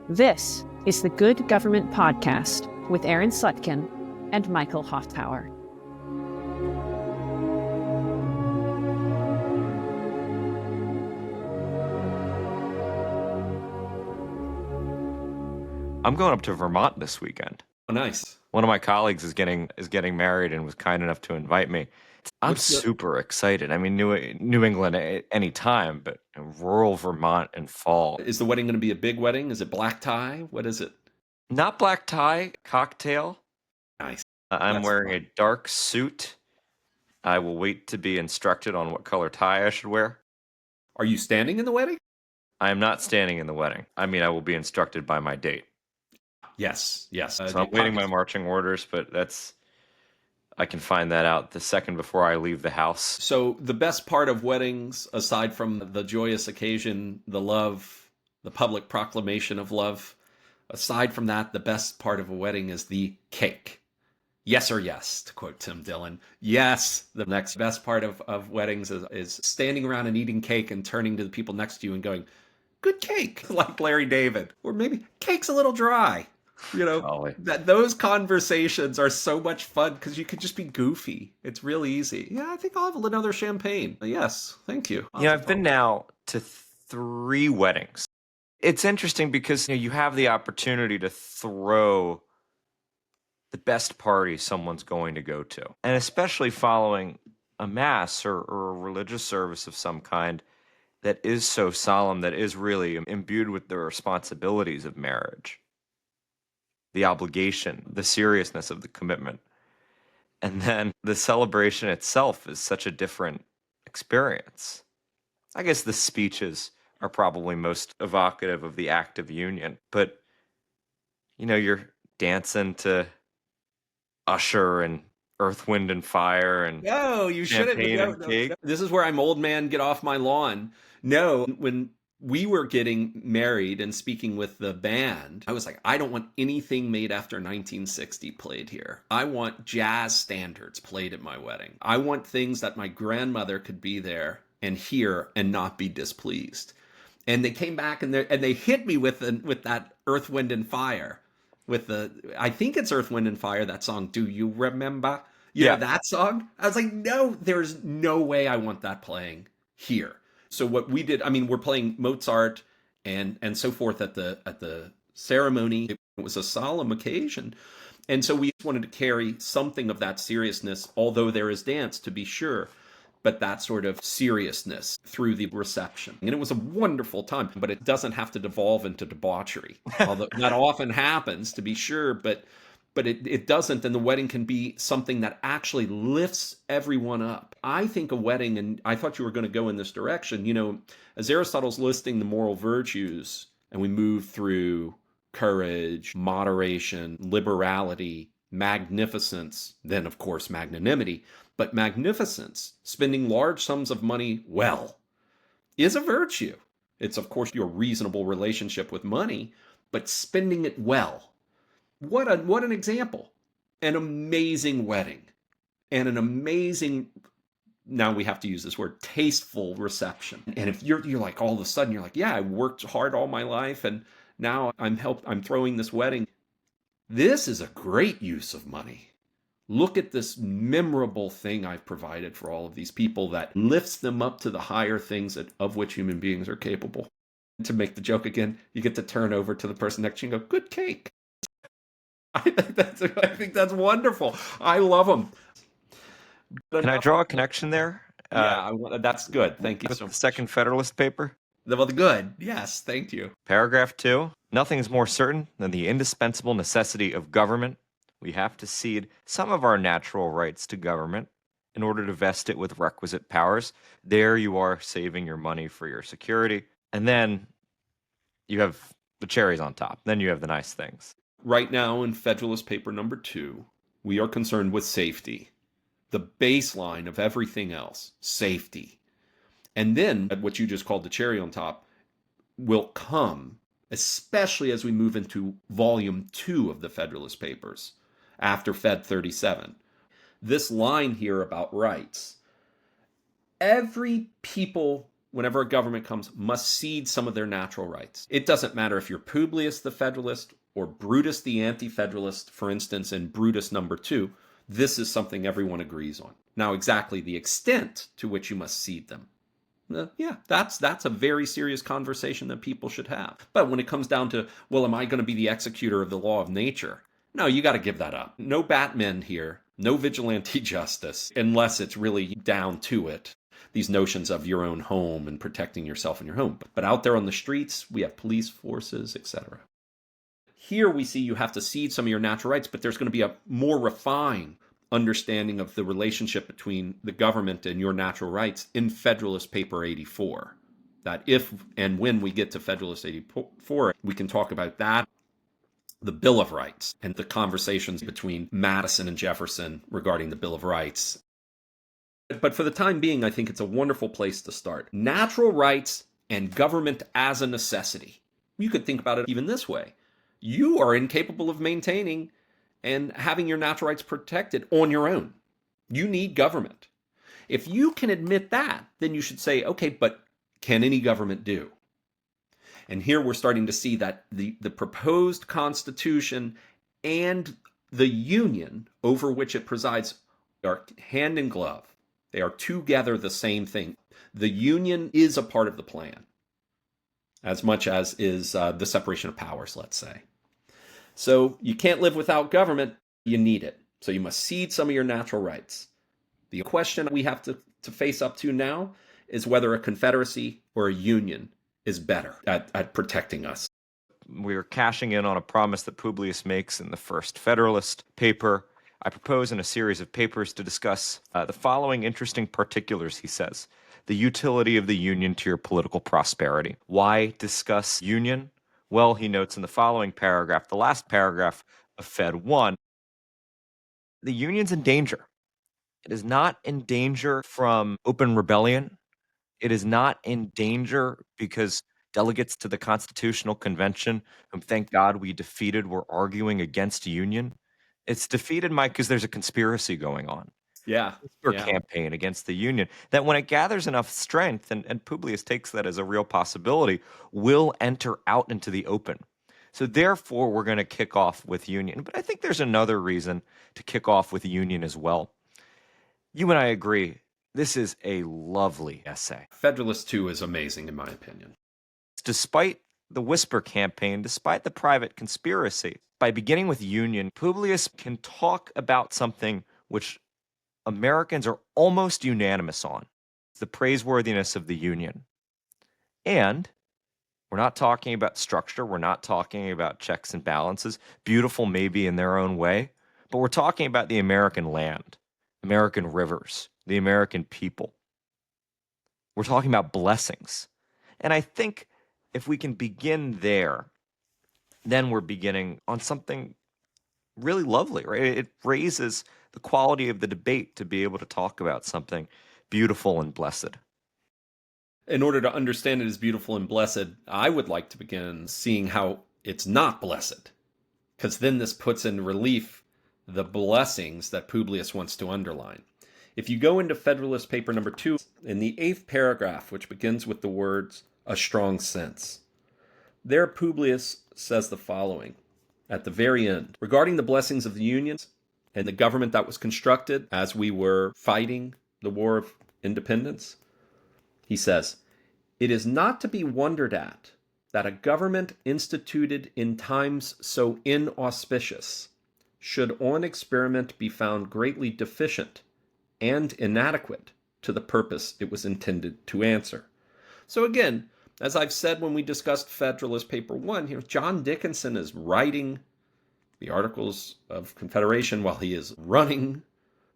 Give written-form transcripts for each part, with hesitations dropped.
This is the Good Government Podcast with Aaron Slutkin and Michael Hoffpower. I'm going up to Vermont this weekend. Oh, nice. One of my colleagues is getting married and was kind enough to invite me. I'm super excited. I mean, New England at any time, but rural Vermont in fall. Is the wedding going to be a big wedding? Is it black tie? What is it? Not black tie, cocktail. Nice. I'm That's wearing fun. a dark suit. I will wait to be instructed on what color tie I should wear. Are you standing in the wedding? I am not standing in the wedding. I mean, I will be instructed by my date. Yes. So I'm waiting my marching orders, but I can find that out the second before I leave the house. So the best part of weddings, aside from the joyous occasion, the love, the public proclamation of love, aside from that, the best part of a wedding is the cake. Yes or yes, to quote Tim Dillon. Yes, the next best part of weddings is standing around and eating cake and turning to the people next to you and going, good cake, like Larry David. Or maybe cake's a little dry. You know, those conversations are so much fun because you can just be goofy. It's real easy. Yeah, I think I'll have another champagne. Yes, thank you. Yeah, I've been now to 3 weddings. It's interesting because you have the opportunity to throw the best party someone's going to go to. And especially following a mass or a religious service of some kind that is so solemn, that is really imbued with the responsibilities of marriage. The obligation, the seriousness of the commitment. And then the celebration itself is such a different experience. I guess the speeches are probably most evocative of the act of union, but you're dancing to Usher and Earth, Wind and Fire and no, you shouldn't. No. This is where I'm old man, get off my lawn. No, when we were getting married and speaking with the band, I was like, I don't want anything made after 1960 played here. I want jazz standards played at my wedding. I want things that my grandmother could be there and hear and not be displeased. And they came back and they hit me with that Earth, Wind and Fire. I think it's Earth, Wind and Fire, that song, Do You Remember? You know that song? I was like, no, there's no way I want that playing here. So what we did, I mean, we're playing Mozart and so forth at the ceremony. It was a solemn occasion. And so we wanted to carry something of that seriousness, although there is dance, to be sure, but that sort of seriousness through the reception. And it was a wonderful time, but it doesn't have to devolve into debauchery, although that often happens, to be sure, but it doesn't, and the wedding can be something that actually lifts everyone up. I think a wedding, and I thought you were going to go in this direction, as Aristotle's listing the moral virtues, and we move through courage, moderation, liberality, magnificence, then of course magnanimity, but magnificence, spending large sums of money well, is a virtue. It's of course your reasonable relationship with money, but spending it well. What an example. An amazing wedding and an amazing, now we have to use this word, tasteful reception. And if you're like, all of a sudden you're like, yeah, I worked hard all my life and now I'm throwing this wedding. This is a great use of money. Look at this memorable thing I've provided for all of these people that lifts them up to the higher things of which human beings are capable. To make the joke again, you get to turn over to the person next to you and go, good cake. I think that's wonderful. I love them. Can I draw a connection there? Yeah, that's good. Thank you with so much. The second Federalist paper? Well, good. Yes, thank you. Paragraph 2. Nothing is more certain than the indispensable necessity of government. We have to cede some of our natural rights to government in order to vest it with requisite powers. There you are saving your money for your security. And then you have the cherries on top. Then you have the nice things. Right now in Federalist paper number 2, we are concerned with safety. The baseline of everything else, safety. And then what you just called the cherry on top will come, especially as we move into volume 2 of the Federalist Papers, after Fed 37. This line here about rights. Every people whenever a government comes, must cede some of their natural rights. It doesn't matter if you're Publius the Federalist or Brutus the Anti-Federalist, for instance, in Brutus number 2. This is something everyone agrees on. Now, exactly the extent to which you must cede them, that's a very serious conversation that people should have. But when it comes down to, well, am I going to be the executor of the law of nature? No, you got to give that up. No Batman here, no vigilante justice, unless it's really down to it. These notions of your own home and protecting yourself in your home. But out there on the streets, we have police forces, etc. Here we see you have to cede some of your natural rights, but there's going to be a more refined understanding of the relationship between the government and your natural rights in Federalist Paper 84. That if and when we get to Federalist 84, we can talk about that, the Bill of Rights, and the conversations between Madison and Jefferson regarding the Bill of Rights. But for the time being, I think it's a wonderful place to start. Natural rights and government as a necessity. You could think about it even this way. You are incapable of maintaining and having your natural rights protected on your own. You need government. If you can admit that, then you should say, okay, but can any government do? And here we're starting to see that the proposed Constitution and the Union over which it presides are hand in glove. They are together the same thing. The Union is a part of the plan, as much as is the separation of powers, let's say. So you can't live without government. You need it. So you must cede some of your natural rights. The question we have to face up to now is whether a confederacy or a union is better at protecting us. We are cashing in on a promise that Publius makes in the first Federalist paper. I propose in a series of papers to discuss the following interesting particulars, he says. The utility of the union to your political prosperity. Why discuss union? Well, he notes in the following paragraph, the last paragraph of Fed 1, the union's in danger. It is not in danger from open rebellion. It is not in danger because delegates to the Constitutional Convention, whom thank God we defeated, were arguing against union. It's defeated, Mike, because there's a conspiracy going on. Campaign against the union that when it gathers enough strength, and Publius takes that as a real possibility, will enter out into the open. So therefore, we're going to kick off with union. But I think there's another reason to kick off with union as well. You and I agree. This is a lovely essay. Federalist 2 is amazing, in my opinion. Despite the whisper campaign, despite the private conspiracy, by beginning with union, Publius can talk about something which Americans are almost unanimous on, the praiseworthiness of the union. And we're not talking about structure. We're not talking about checks and balances, beautiful maybe in their own way, but we're talking about the American land, American rivers, the American people. We're talking about blessings. And I think if we can begin there, then we're beginning on something really lovely, right? It raises the quality of the debate to be able to talk about something beautiful and blessed. In order to understand it as beautiful and blessed, I would like to begin seeing how it's not blessed, because then this puts in relief the blessings that Publius wants to underline. If you go into Federalist Paper number 2, in the 8th paragraph, which begins with the words, a strong sense, there Publius says the following at the very end. Regarding the blessings of the unions and the government that was constructed as we were fighting the War of Independence, he says, it is not to be wondered at that a government instituted in times so inauspicious should on experiment be found greatly deficient and inadequate to the purpose it was intended to answer. So again, as I've said when we discussed Federalist Paper 1, here John Dickinson is writing the Articles of Confederation while he is running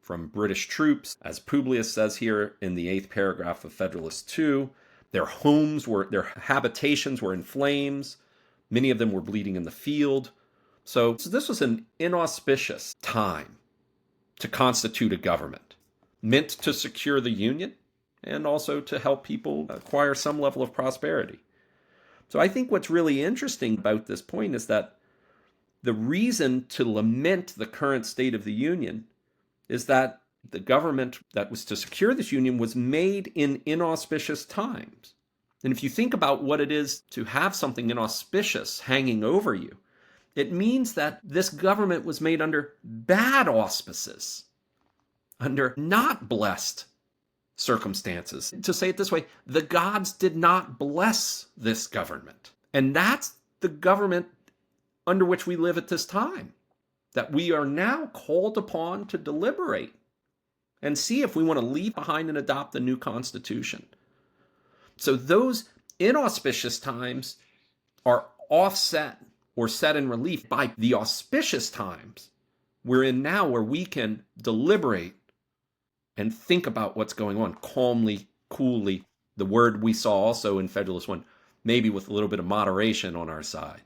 from British troops. As Publius says here in the 8th paragraph of Federalist 2, their habitations were in flames. Many of them were bleeding in the field. So this was an inauspicious time to constitute a government, meant to secure the Union and also to help people acquire some level of prosperity. So I think what's really interesting about this point is that the reason to lament the current state of the Union is that the government that was to secure this Union was made in inauspicious times. And if you think about what it is to have something inauspicious hanging over you, it means that this government was made under bad auspices, under not blessed circumstances. To say it this way, the gods did not bless this government. And that's the government under which we live at this time, that we are now called upon to deliberate and see if we want to leave behind and adopt the new constitution. So those inauspicious times are offset or set in relief by the auspicious times we're in now, where we can deliberate and think about what's going on calmly, coolly. The word we saw also in Federalist 1, maybe with a little bit of moderation on our side.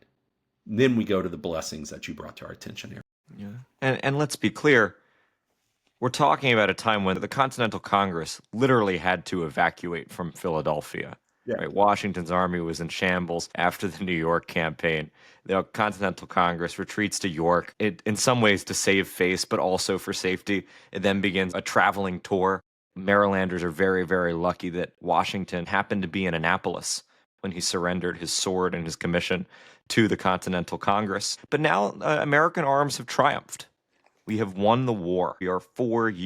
And then we go to the blessings that you brought to our attention here. Yeah. And let's be clear, we're talking about a time when the Continental Congress literally had to evacuate from Philadelphia. Yeah. Right? Washington's army was in shambles after the New York campaign. The Continental Congress retreats to York, in some ways to save face, but also for safety. It then begins a traveling tour. Marylanders are very, very lucky that Washington happened to be in Annapolis when he surrendered his sword and his commission to the Continental Congress. But now American arms have triumphed. We have won the war. We are 5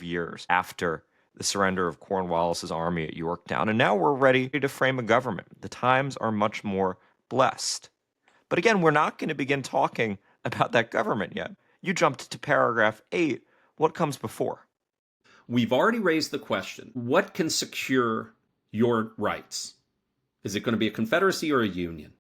years after the surrender of Cornwallis's army at Yorktown. And now we're ready to frame a government. The times are much more blessed. But again, we're not going to begin talking about that government yet. You jumped to paragraph 8. What comes before? We've already raised the question, what can secure your rights? Is it going to be a confederacy or a union?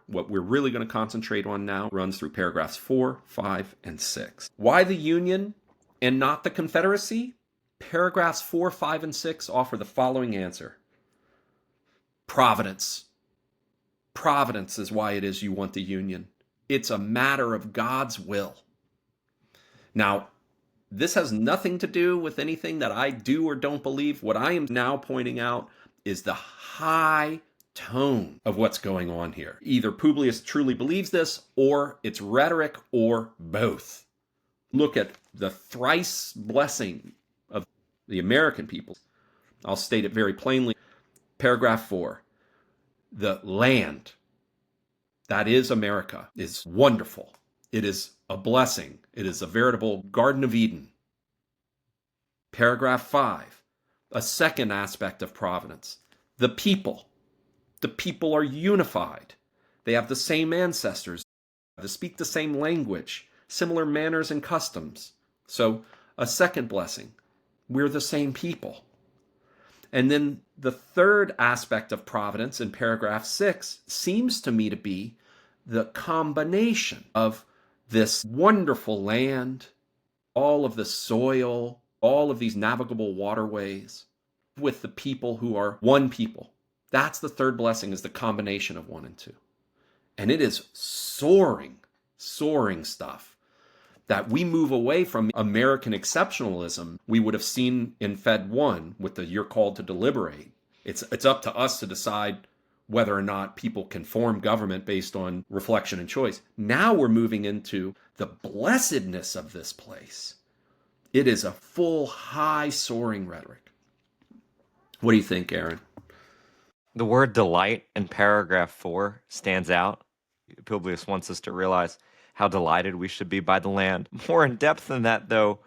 What we're really going to concentrate on now runs through paragraphs 4, 5, and 6. Why the union and not the confederacy? Paragraphs 4, 5, and 6 offer the following answer. Providence. Providence is why it is you want the union. It's a matter of God's will. Now, this has nothing to do with anything that I do or don't believe. What I am now pointing out is the high tone of what's going on here. Either Publius truly believes this, or it's rhetoric, or both. Look at the thrice blessing of the American people. I'll state it very plainly. Paragraph 4. The land, that is America, is wonderful. It is a blessing. It is a veritable Garden of Eden. Paragraph 5. A second aspect of providence. The people. The people are unified. They have the same ancestors. They speak the same language, similar manners and customs. So, a second blessing. We're the same people. And then the third aspect of providence in paragraph 6 seems to me to be the combination of this wonderful land, all of the soil, all of these navigable waterways, with the people who are one people. That's the third blessing, is the combination of 1 and 2. And it is soaring stuff. That we move away from American exceptionalism we would have seen in Fed 1 with the "you're called to deliberate." It's up to us to decide whether or not people can form government based on reflection and choice. Now we're moving into the blessedness of this place. It is a full, high, soaring rhetoric. What do you think, Aaron? The word delight in paragraph 4 stands out. Publius wants us to realize how delighted we should be by the land. More in depth than that, though,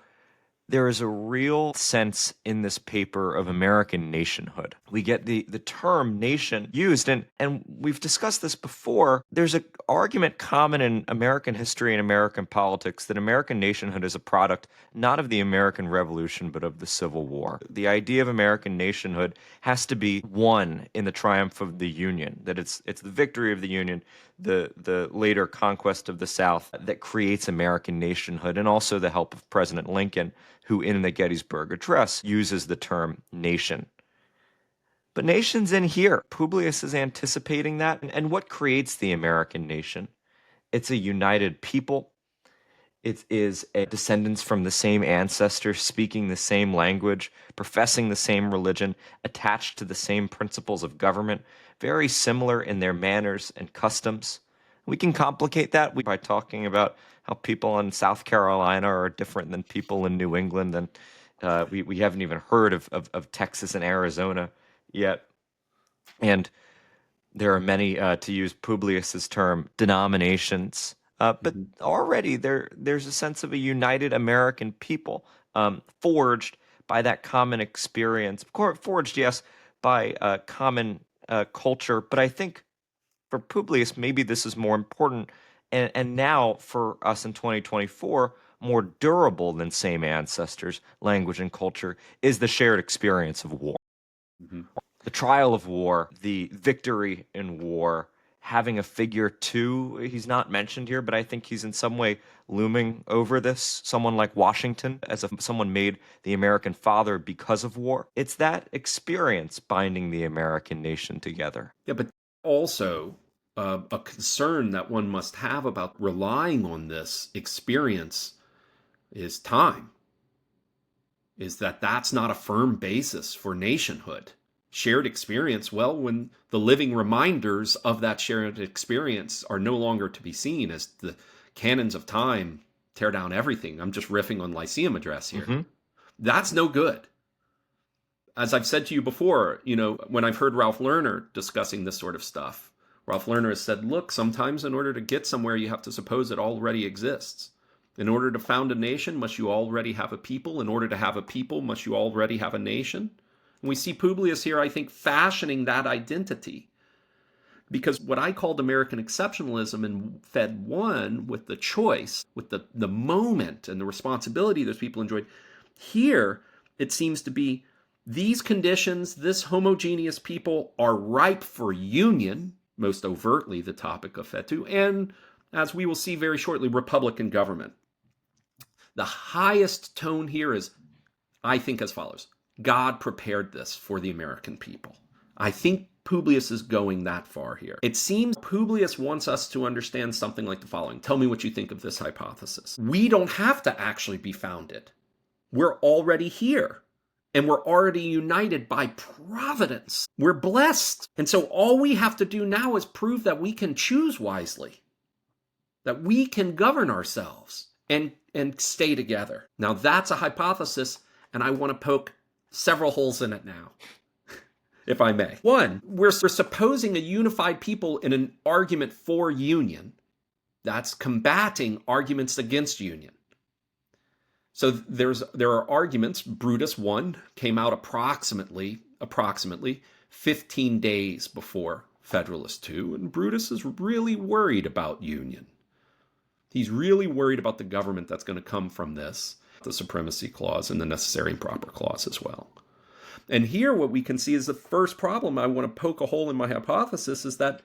there is a real sense in this paper of American nationhood. We get the term nation used, and we've discussed this before. There's an argument common in American history and American politics that American nationhood is a product not of the American Revolution, but of the Civil War. The idea of American nationhood has to be won in the triumph of the Union, that it's the victory of the Union, the later conquest of the South, that creates American nationhood, and also the help of President Lincoln, who in the Gettysburg Address uses the term nation. But nation's in here. Publius is anticipating that. And what creates the American nation? It's a united people. It is descendants from the same ancestors, speaking the same language, professing the same religion, attached to the same principles of government, very similar in their manners and customs. We can complicate that by talking about how people in South Carolina are different than people in New England, and we haven't even heard of Texas and Arizona yet. And there are many, to use Publius's term, denominations. But already there's a sense of a united American people, forged by that common experience. Forged, yes, by common culture. But I think for Publius, maybe this is more important, and now for us in 2024, more durable than same ancestors, language, and culture is the shared experience of war. Mm-hmm. The trial of war, the victory in war, having a figure too, he's not mentioned here, but I think he's in some way looming over this. Someone like Washington, as if someone made the American father because of war. It's that experience binding the American nation together. Yeah, but also a concern that one must have about relying on this experience is time. Is that that's not a firm basis for nationhood. Shared experience, well, when the living reminders of that shared experience are no longer to be seen as the canons of time tear down everything. I'm just riffing on Lyceum Address here. Mm-hmm. That's no good. As I've said to you before, when I've heard Ralph Lerner discussing this sort of stuff, Ralph Lerner has said, look, sometimes in order to get somewhere, you have to suppose it already exists. In order to found a nation, must you already have a people? In order to have a people, must you already have a nation? And we see Publius here, I think, fashioning that identity. Because what I called American exceptionalism in Fed 1, with the choice, with the moment and the responsibility those people enjoyed, here it seems to be these conditions, this homogeneous people are ripe for union, most overtly the topic of Fed 2, and as we will see very shortly, Republican government. The highest tone here is, I think, as follows. God prepared this for the American people. I think Publius is going that far here. It seems Publius wants us to understand something like the following. Tell me what you think of this hypothesis. We don't have to actually be founded. We're already here. And we're already united by providence. We're blessed. And so all we have to do now is prove that we can choose wisely, that we can govern ourselves and stay together. Now that's a hypothesis, and I want to poke several holes in it now, if I may. One, we're supposing a unified people in an argument for union. That's combating arguments against union. So there are arguments. Brutus 1 came out approximately 15 days before Federalist 2, and Brutus is really worried about union. He's really worried about the government that's going to come from this, the supremacy clause and the necessary and proper clause as well. And here what we can see is the first problem. I want to poke a hole in my hypothesis is that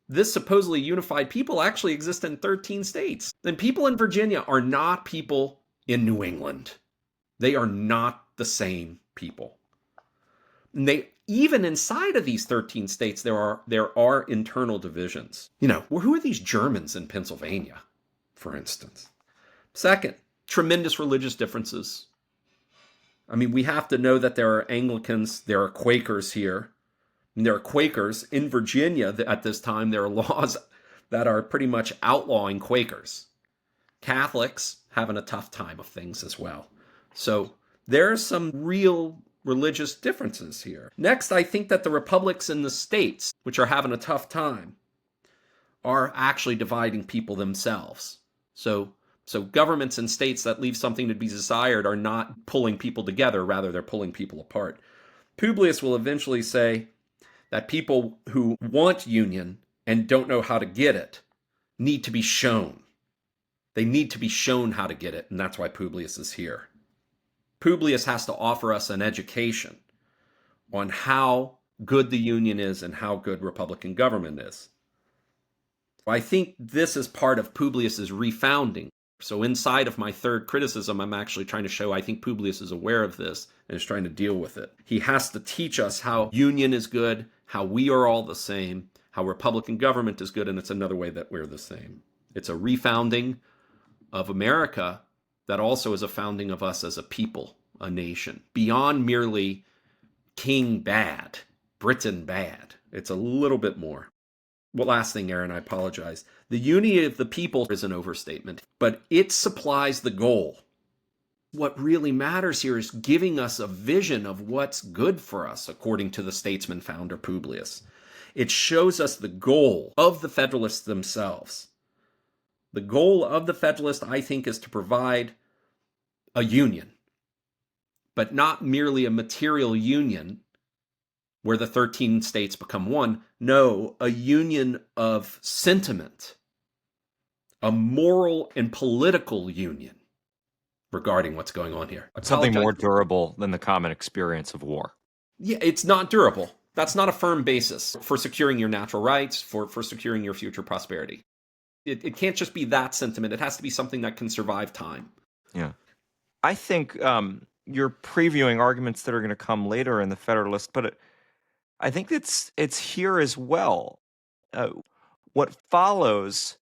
this supposedly unified people actually exist in 13 states. And people in Virginia are not people in New England. They are not the same people. And even inside of these 13 states, there are internal divisions. Who are these Germans in Pennsylvania, for instance? Second, tremendous religious differences. I mean, we have to know that there are Anglicans, there are Quakers here, and there are Quakers in Virginia at this time. There are laws that are pretty much outlawing Quakers. Catholics having a tough time of things as well. So there are some real religious differences here. Next, I think that the republics in the states, which are having a tough time, are actually dividing people themselves. So governments in states that leave something to be desired are not pulling people together, rather they're pulling people apart. Publius will eventually say that people who want union and don't know how to get it need to be shown. They need to be shown how to get it, and that's why Publius is here. Publius has to offer us an education on how good the union is and how good Republican government is. I think this is part of Publius's refounding. So inside of my third criticism, I'm actually trying to show I think Publius is aware of this and is trying to deal with it. He has to teach us how union is good, how we are all the same, how Republican government is good, and it's another way that we're the same. It's a refounding of America that also is a founding of us as a people, a nation. Beyond merely king bad, Britain bad. It's a little bit more. Well, last thing, Aaron, I apologize. The unity of the people is an overstatement, but it supplies the goal. What really matters here is giving us a vision of what's good for us, according to the statesman founder Publius. It shows us the goal of the Federalists themselves. The goal of the Federalist, I think, is to provide a union, but not merely a material union where the 13 states become one. No, a union of sentiment, a moral and political union regarding what's going on here. Something more durable than the common experience of war. Yeah, it's not durable. That's not a firm basis for securing your natural rights, for securing your future prosperity. It can't just be that sentiment. It has to be something that can survive time. Yeah. I think you're previewing arguments that are going to come later in the Federalist, but I think it's here as well. What follows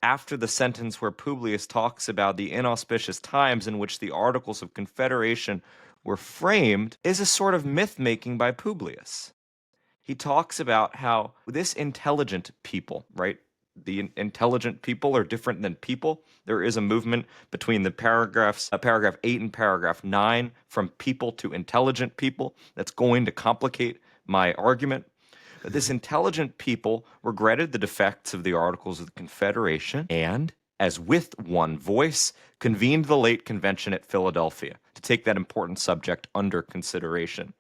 after the sentence where Publius talks about the inauspicious times in which the Articles of Confederation were framed is a sort of myth-making by Publius. He talks about how this intelligent people, right? The intelligent people are different than people. There is a movement between the paragraph 8 and paragraph 9 from people to intelligent people that's going to complicate my argument. This intelligent people regretted the defects of the Articles of the Confederation and, as with one voice, convened the late convention at Philadelphia to take that important subject under consideration.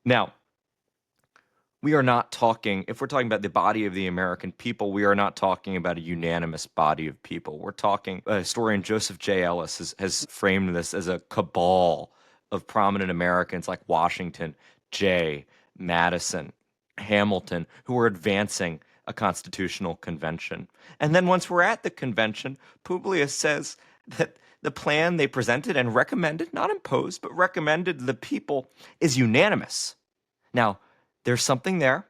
Now, we are not talking, if we're talking about the body of the American people, we are not talking about a unanimous body of people. We're talking, historian Joseph J. Ellis has framed this as a cabal of prominent Americans like Washington, Jay, Madison, Hamilton, who were advancing a constitutional convention. And then once we're at the convention, Publius says that the plan they presented and recommended, not imposed, but recommended to the people is unanimous. Now, there's something there.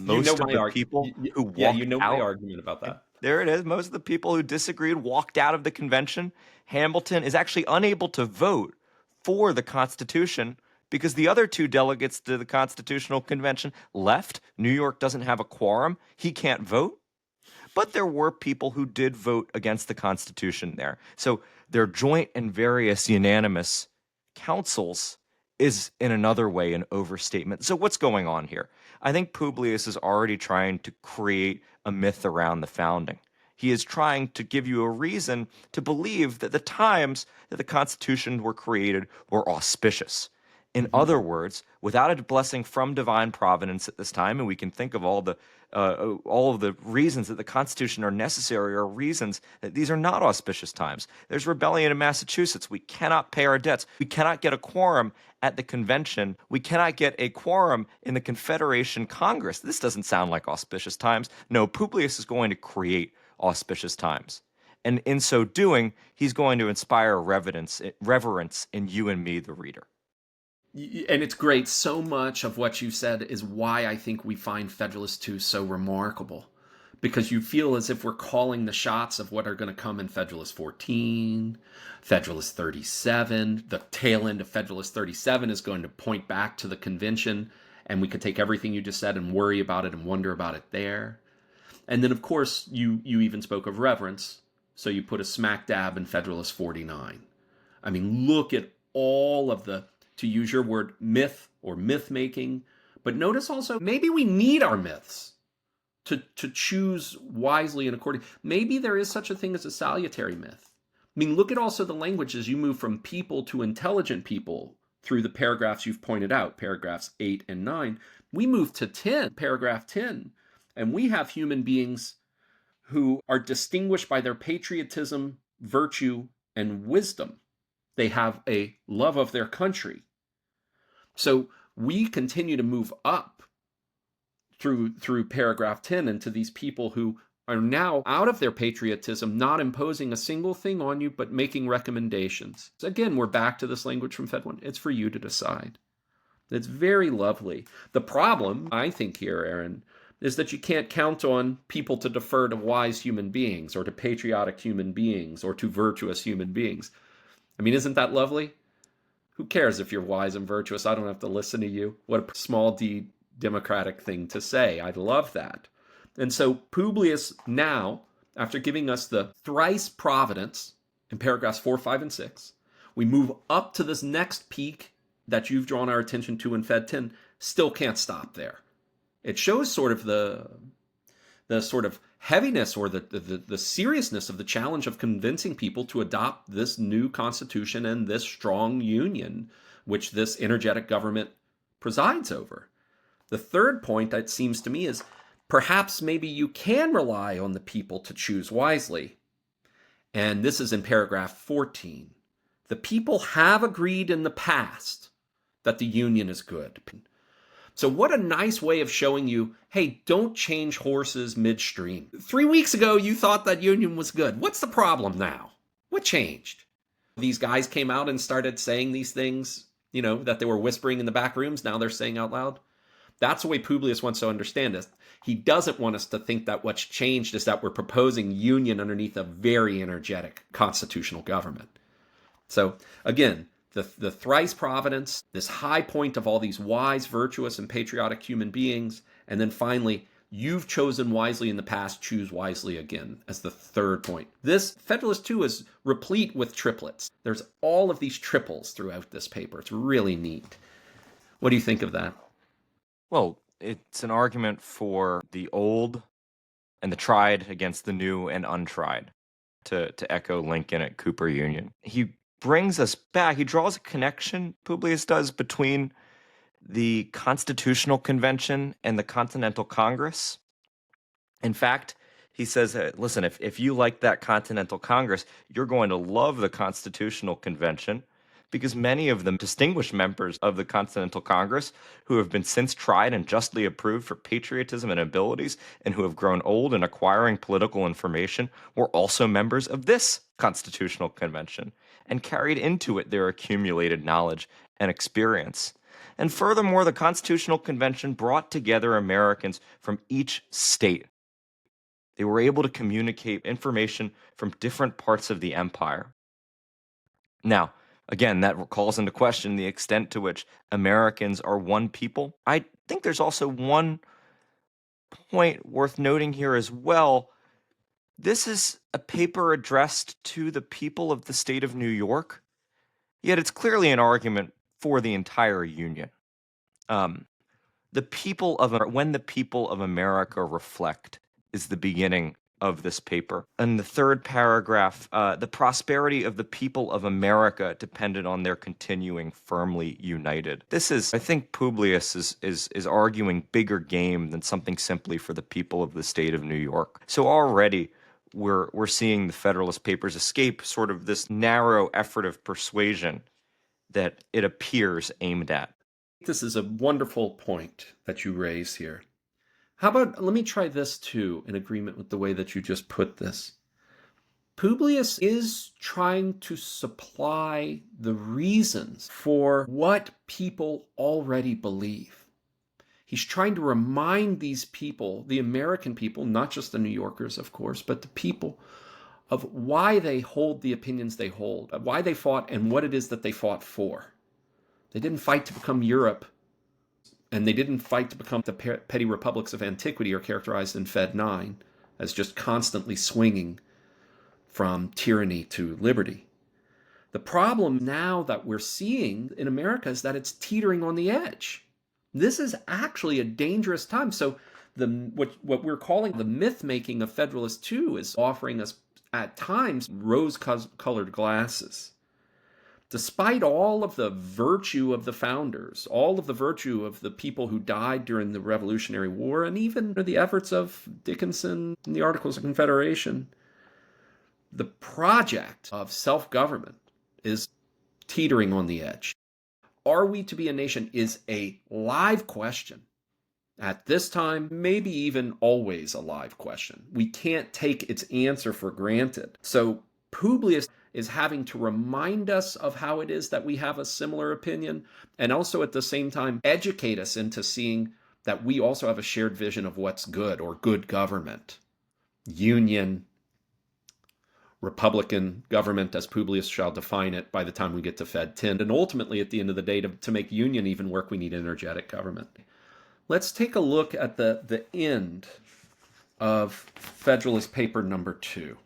Most of the people who walked out. You know my argument about that. There it is. Most of the people who disagreed walked out of the convention. Hamilton is actually unable to vote for the Constitution because the other two delegates to the Constitutional Convention left. New York doesn't have a quorum. He can't vote. But there were people who did vote against the Constitution there. So their joint and various unanimous councils is in another way an overstatement. So what's going on here? I think Publius is already trying to create a myth around the founding. He is trying to give you a reason to believe that the times that the Constitution were created were auspicious. In other words, without a blessing from divine providence at this time, and we can think of all of the reasons that the Constitution are necessary are reasons that these are not auspicious times. There's rebellion in Massachusetts. We cannot pay our debts. We cannot get a quorum at the convention. We cannot get a quorum in the Confederation Congress. This doesn't sound like auspicious times. No, Publius is going to create auspicious times. And in so doing, he's going to inspire reverence in you and me, the reader. And it's great. So much of what you said is why I think we find Federalist 2 so remarkable. Because you feel as if we're calling the shots of what are going to come in Federalist 14, Federalist 37. The tail end of Federalist 37 is going to point back to the convention, and we could take everything you just said and worry about it and wonder about it there. And then, of course, you even spoke of reverence, so you put a smack dab in Federalist 49. I mean, look at all of the, to use your word, myth or myth-making. But notice also, maybe we need our myths to choose wisely and accordingly. Maybe there is such a thing as a salutary myth. I mean, look at also the language as you move from people to intelligent people through the paragraphs you've pointed out, paragraphs 8 and 9. We move to 10, paragraph 10, and we have human beings who are distinguished by their patriotism, virtue, and wisdom. They have a love of their country. So we continue to move up through paragraph 10 into these people who are now out of their patriotism, not imposing a single thing on you, but making recommendations. So again, we're back to this language from Fed 1. It's for you to decide. It's very lovely. The problem, I think here, Aaron, is that you can't count on people to defer to wise human beings or to patriotic human beings or to virtuous human beings. I mean, isn't that lovely? Who cares if you're wise and virtuous? I don't have to listen to you. What a small d democratic thing to say. I love that. And so Publius now, after giving us the thrice providence in paragraphs 4, 5, and 6, We move up to this next peak that you've drawn our attention to in Fed 10, still can't stop there. It shows sort of the sort of heaviness or the seriousness of the challenge of convincing people to adopt this new constitution and this strong union which this energetic government presides over. The third point, it seems to me, is perhaps maybe you can rely on the people to choose wisely. And this is in paragraph 14. The people have agreed in the past that the union is good. So what a nice way of showing you, hey, don't change horses midstream. 3 weeks ago, you thought that union was good. What's the problem now? What changed? These guys came out and started saying these things, that they were whispering in the back rooms. Now they're saying out loud. That's the way Publius wants to understand this. He doesn't want us to think that what's changed is that we're proposing union underneath a very energetic constitutional government. So again, the thrice providence, this high point of all these wise, virtuous, and patriotic human beings, and then finally, you've chosen wisely in the past, choose wisely again as the third point. This Federalist 2 is replete with triplets. There's all of these triples throughout this paper. It's really neat. What do you think of that? Well, it's an argument for the old and the tried against the new and untried, to echo Lincoln at Cooper Union. He brings us back. He draws a connection, Publius does, between the Constitutional Convention and the Continental Congress. In fact, he says, listen, if you like that Continental Congress, you're going to love the Constitutional Convention, because many of them distinguished members of the Continental Congress who have been since tried and justly approved for patriotism and abilities and who have grown old in acquiring political information were also members of this Constitutional Convention and carried into it their accumulated knowledge and experience. And furthermore, the Constitutional Convention brought together Americans from each state. They were able to communicate information from different parts of the empire. Now, again, that calls into question the extent to which Americans are one people. I think there's also one point worth noting here as well. This is a paper addressed to the people of the state of New York, yet it's clearly an argument for the entire Union. When the people of America reflect is the beginning of this paper. In the third paragraph, the prosperity of the people of America depended on their continuing firmly united. This is, I think, Publius is arguing bigger game than something simply for the people of the state of New York. So already we're seeing the Federalist Papers escape sort of this narrow effort of persuasion that it appears aimed at. This is a wonderful point that you raise here. How about, let me try this too, in agreement with the way that you just put this. Publius is trying to supply the reasons for what people already believe. He's trying to remind these people, the American people, not just the New Yorkers, of course, but the people, of why they hold the opinions they hold, why they fought, and what it is that they fought for. They didn't fight to become Europe, and they didn't fight to become the petty republics of antiquity, are characterized in Fed 9 as just constantly swinging from tyranny to liberty. The problem now that we're seeing in America is that it's teetering on the edge. This is actually a dangerous time. So what we're calling the myth-making of Federalist 2 is offering us, at times, rose-colored glasses. Despite all of the virtue of the founders, all of the virtue of the people who died during the Revolutionary War, and even the efforts of Dickinson and the Articles of Confederation, the project of self-government is teetering on the edge. Are we to be a nation is a live question. At this time, maybe even always a live question. We can't take its answer for granted. So Publius is having to remind us of how it is that we have a similar opinion, and also at the same time educate us into seeing that we also have a shared vision of what's good, or good government. Union, Republican government, as Publius shall define it by the time we get to Fed 10. And ultimately, at the end of the day, to make union even work, we need energetic government. Let's take a look at the end of Federalist Paper number 2.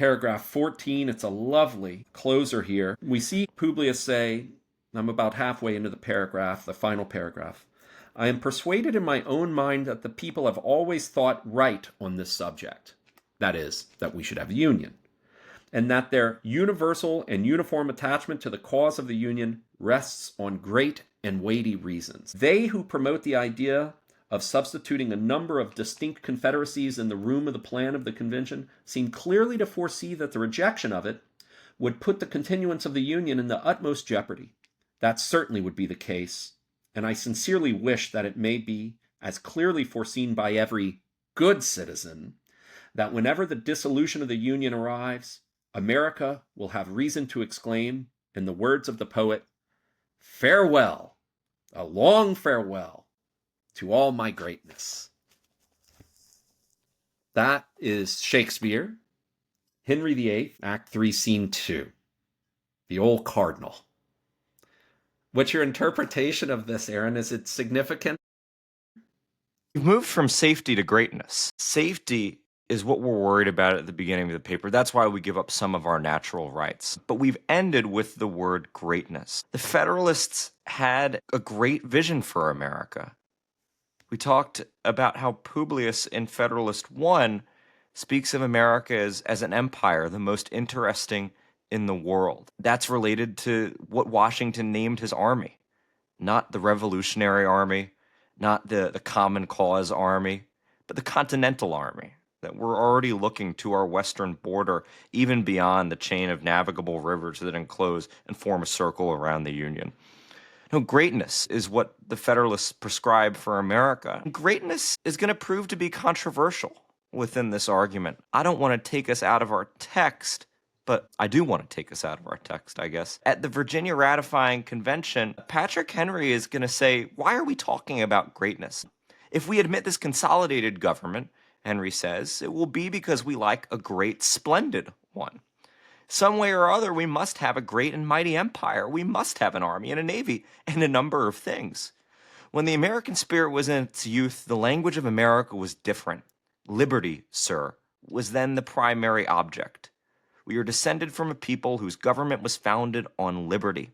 paragraph 14. It's a lovely closer here. We see Publius say, I'm about halfway into the paragraph, the final paragraph. I am persuaded in my own mind that the people have always thought right on this subject. That is, that we should have a union. And that their universal and uniform attachment to the cause of the union rests on great and weighty reasons. They who promote the idea of substituting a number of distinct confederacies in the room of the plan of the convention seem clearly to foresee that the rejection of it would put the continuance of the union in the utmost jeopardy. That certainly would be the case, and I sincerely wish that it may be as clearly foreseen by every good citizen that whenever the dissolution of the union arrives, America will have reason to exclaim, in the words of the poet, farewell, a long farewell to all my greatness. That is Shakespeare, Henry VIII, Act 3, Scene 2, the old cardinal. What's your interpretation of this, Aaron? Is it significant? We've moved from safety to greatness. Safety is what we're worried about at the beginning of the paper. That's why we give up some of our natural rights. But we've ended with the word greatness. The Federalists had a great vision for America. We talked about how Publius in Federalist 1 speaks of America as an empire, the most interesting in the world. That's related to what Washington named his army, not the Revolutionary Army, not the Common Cause Army, but the Continental Army, that we're already looking to our western border, even beyond the chain of navigable rivers that enclose and form a circle around the Union. No, greatness is what the Federalists prescribe for America. Greatness is going to prove to be controversial within this argument. I don't want to take us out of our text, but I do want to take us out of our text, I guess. At the Virginia Ratifying Convention, Patrick Henry is going to say, why are we talking about greatness? If we admit this consolidated government, Henry says, it will be because we like a great, splendid one. Some way or other, we must have a great and mighty empire. We must have an army and a navy and a number of things. When the American spirit was in its youth, the language of America was different. Liberty, sir, was then the primary object. We are descended from a people whose government was founded on liberty.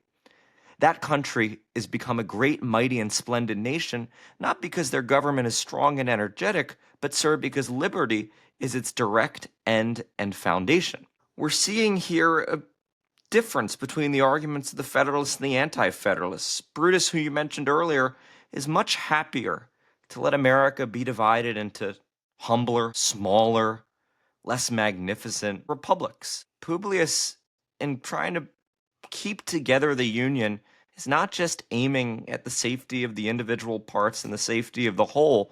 That country is become a great, mighty, and splendid nation, not because their government is strong and energetic, but, sir, because liberty is its direct end and foundation. We're seeing here a difference between the arguments of the Federalists and the Anti-Federalists. Brutus, who you mentioned earlier, is much happier to let America be divided into humbler, smaller, less magnificent republics. Publius, in trying to keep together the Union, is not just aiming at the safety of the individual parts and the safety of the whole,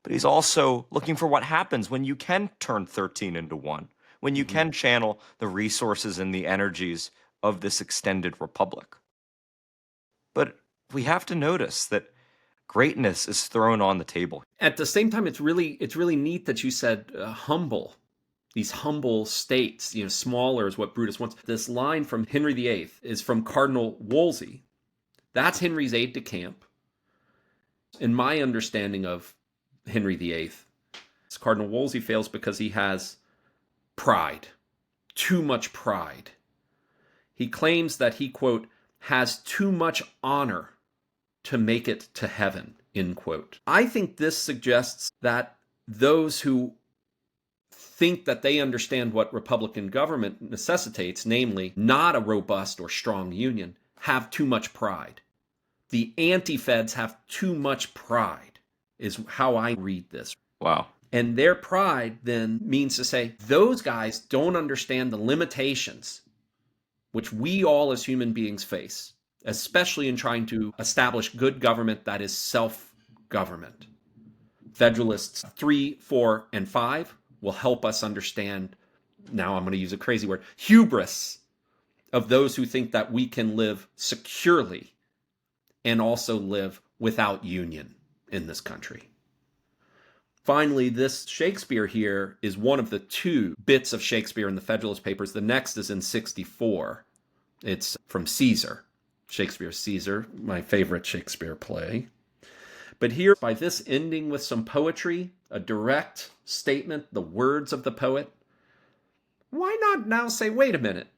but he's also looking for what happens when you can turn 13 into 1, when you can channel the resources and the energies of this extended republic. But we have to notice that greatness is thrown on the table. At the same time, it's really neat that you said humble. These humble states, smaller is what Brutus wants. This line from Henry VIII is from Cardinal Wolsey. That's Henry's aide-de-camp. In my understanding of Henry VIII, Cardinal Wolsey fails because he has pride, too much pride. He claims that he, quote, has too much honor to make it to heaven, end quote. I think this suggests that those who think that they understand what Republican government necessitates, namely not a robust or strong union, have too much pride. The anti-feds have too much pride, is how I read this. Wow. And their pride then means to say, those guys don't understand the limitations which we all as human beings face, especially in trying to establish good government that is self-government. Federalists 3, 4, and 5 will help us understand, now I'm going to use a crazy word, hubris of those who think that we can live securely and also live without union in this country. Finally, this Shakespeare here is one of the 2 bits of Shakespeare in the Federalist Papers. The next is in 64. It's from Caesar. Shakespeare's Caesar, my favorite Shakespeare play. But here, by this ending with some poetry, a direct statement, the words of the poet, Why not now say, wait a minute,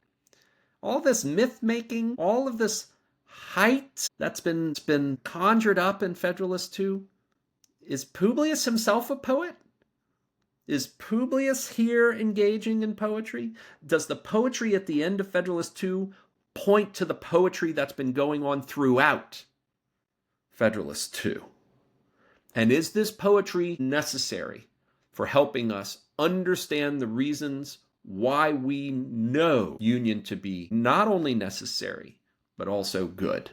all this myth-making, all of this height that's been conjured up in Federalist 2, is Publius himself a poet? Is Publius here engaging in poetry? Does the poetry at the end of Federalist 2 point to the poetry that's been going on throughout Federalist 2? And is this poetry necessary for helping us understand the reasons why we know union to be not only necessary, but also good?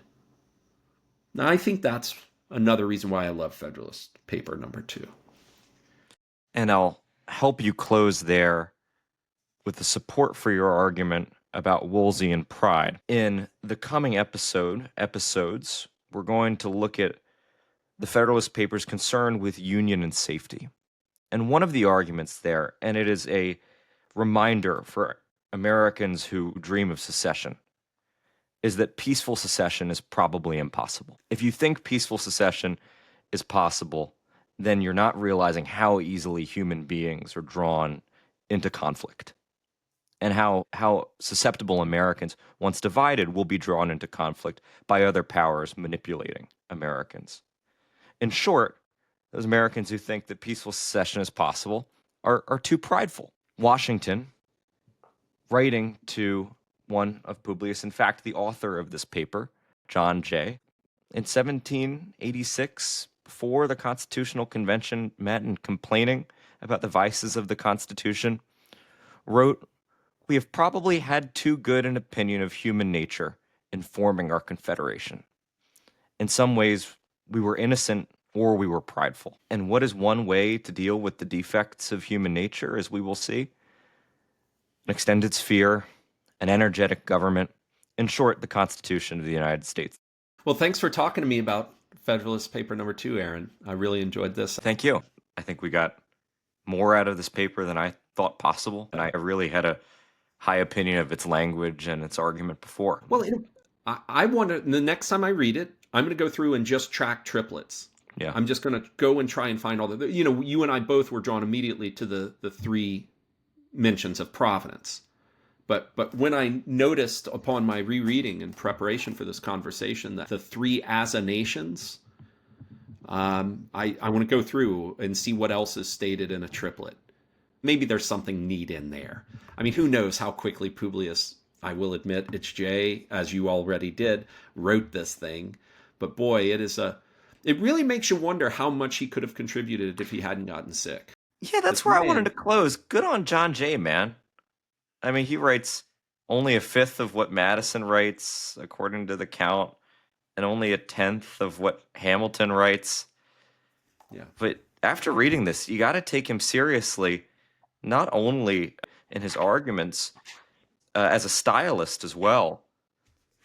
Now, I think that's another reason why I love Federalist paper number 2. And I'll help you close there with the support for your argument about Wolseyan pride. In the coming episodes, we're going to look at the Federalist Papers' concern with union and safety. And one of the arguments there, and it is a reminder for Americans who dream of secession, is that peaceful secession is probably impossible. If you think peaceful secession is possible, then you're not realizing how easily human beings are drawn into conflict, and how susceptible Americans, once divided, will be drawn into conflict by other powers manipulating Americans. In short, those Americans who think that peaceful secession is possible are too prideful. Washington, writing to one of Publius, in fact, the author of this paper, John Jay, in 1786, before the Constitutional Convention met and complaining about the vices of the Constitution, wrote, "We have probably had too good an opinion of human nature in forming our Confederation. In some ways, we were innocent or we were prideful. And what is one way to deal with the defects of human nature, as we will see? An extended sphere, an energetic government, in short, the Constitution of the United States." Well, thanks for talking to me about Federalist paper number 2, Aaron. I really enjoyed this. Thank you. I think we got more out of this paper than I thought possible, and I really had a high opinion of its language and its argument before. Well, I want to, the next time I read it, I'm going to go through and just track triplets. Yeah. I'm just going to go and try and find all the, you and I both were drawn immediately to the 3 mentions of provenance. But when I noticed upon my rereading in preparation for this conversation that the 3 as a nations, I want to go through and see what else is stated in a triplet. Maybe there's something neat in there. I mean, who knows how quickly Publius, I will admit, it's Jay, as you already did, wrote this thing. But boy, it really makes you wonder how much he could have contributed if he hadn't gotten sick. Yeah, that's where I wanted to close. Good on John Jay, man. I mean, he writes only 1/5 of what Madison writes, according to the count, and only 1/10 of what Hamilton writes. Yeah. But after reading this, you got to take him seriously, not only in his arguments as a stylist as well,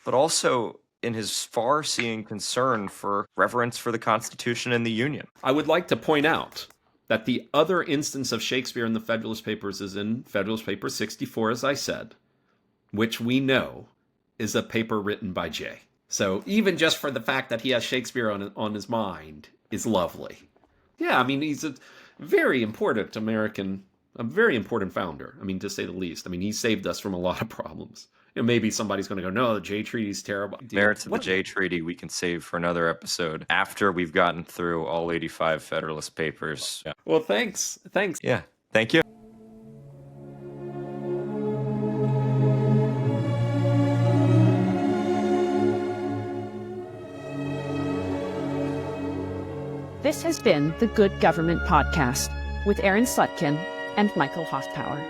but also in his far-seeing concern for reverence for the Constitution and the Union. I would like to point out that the other instance of Shakespeare in the Federalist Papers is in Federalist Paper 64, as I said, which we know is a paper written by Jay. So even just for the fact that he has Shakespeare on his mind is lovely. Yeah, I mean, he's a very important founder, I mean, to say the least. I mean, he saved us from a lot of problems. Maybe somebody's going to go, no, the Jay Treaty's terrible. Merits of the Jay Treaty we can save for another episode after we've gotten through all 85 Federalist Papers. Yeah. Well, thanks. Yeah, thank you. This has been the Good Government Podcast with Aaron Slutkin and Michael Hoffpower.